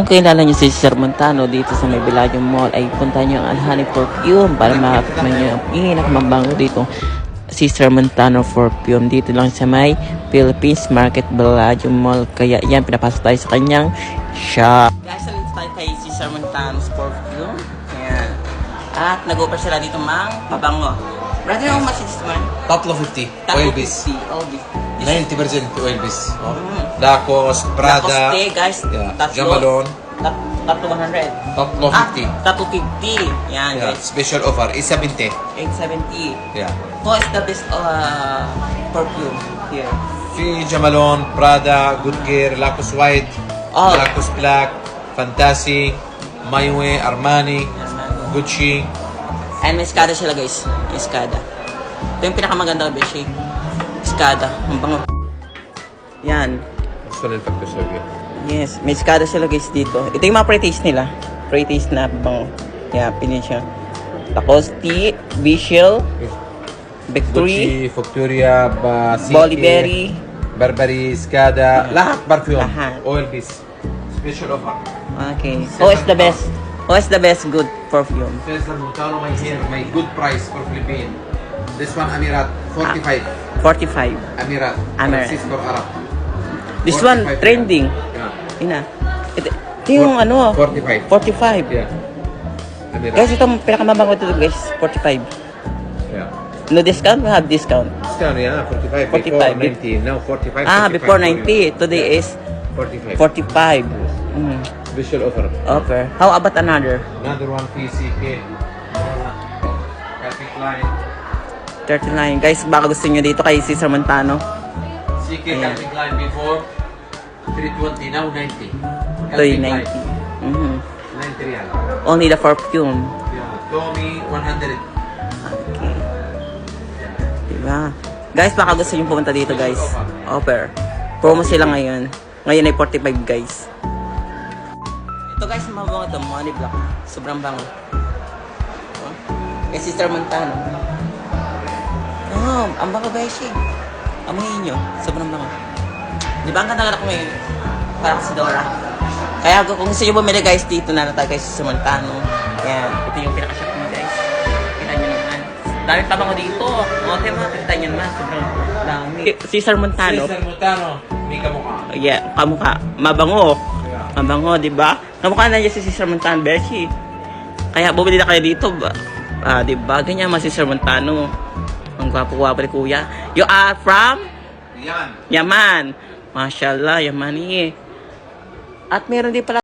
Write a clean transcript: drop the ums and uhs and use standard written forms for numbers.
Kung kailangan nyo si Sir Montano dito sa may Bellagio Mall, ay punta nyo ang Alhani Perfume para makakita nyo ang pinakamabango dito. Si Sir Montano Perfume dito lang sa may Philippines Market Bellagio Mall. Kaya yan, pinapasok tayo sa kanyang shop. Guys, salito tayo kay si Sir Montano's Perfume. Ayan. At nag-offer sila dito mang mabango. Brother, how much is this one? 350 oil base. 90% oil base. Lacoste, Prada, Lacoste, guys. yeah, Tatlo. Jamalon, Tatlo 100. 350. Tatlo 50. Yan, Yeah, guys. special offer is 70. 870. Yeah. Who is the best perfume here? في Jamalon, Prada, Good Gear, Lacoste White, Oh. Lacoste Black, Fantasy, Mayoe, Armani, Gucci. And may Escada sila, guys. May Escada. Ito yung pinakamaganda ka, Beshi. Escada. Ang bango. Yan. Gusto nila pagkasabi. Yes. May Escada sila, guys, dito. Ito yung mga pre-taste nila. Pre-taste na bango. Yan, pinin siya. Lacoste, Visual, Victory, Gucci, Victoria, Basiki, Boliberi. Burberry, Skada, lahat perfume. Lahat. Oil base. Special offer. Okay. Who is the best? Who is the best good perfume? Cesar Montano, my hair, my good price for Philippines. This one, Amirat, 45. 45. Amirat. Amirat. Francisco Arab. This one, 45 trending. Yeah. Ina. Ito yung ano, 45. 45. Yeah. Amirat. Guys, ito pinakamabango ito, guys. 45. Yeah. No discount? We have discount. Discount, yeah, 45. 45. Before 90. Now 45. Before 45. 90. Today is 45. 45. Special offer. Offer. How about another? Another one, PCK. Calvin Klein. 39. Guys, baka gusto nyo dito kay Cesar Montano. CK Ayan. Calvin Klein before 320, now 90. Ito yung 90. 90 real. Only the perfume. Yeah. Tommy, 100. Okay. Diba? Guys, baka gusto nyo pumunta dito, guys. Offer. Promo sila ngayon. Ngayon ay 45, guys. Ito, guys, mabango ito. Money Black. Sobrang bango. Oh. Kay Sister Montano. Oh, ang bango, guys, eh. Amuhin nyo. Sobrang bango. Di ba ang ganda ko ngayon? Parang si Dora. Kaya kung gusto nyo bumili, guys, dito na tayo kay Sister Montano. Yan. Ito yung pinaka-shop nyo, guys. Kita nyo naman. Dami pa bango dito. O, tema, kita nyo naman. Sobrang dami. Cesar Montano. Cesar Montano, may kamukha. Yeah, kamukha. Mabango. Yeah. Mabango, di ba? Kamukha na niya si Cesar Montano, Beshi. Kaya bumili na kayo dito. Di ba? Ganyan mga Cesar Montano. Ang gwapo-gwapo ni Kuya. You are from? Yaman. Yaman. Mashallah, Yamani. At meron din pala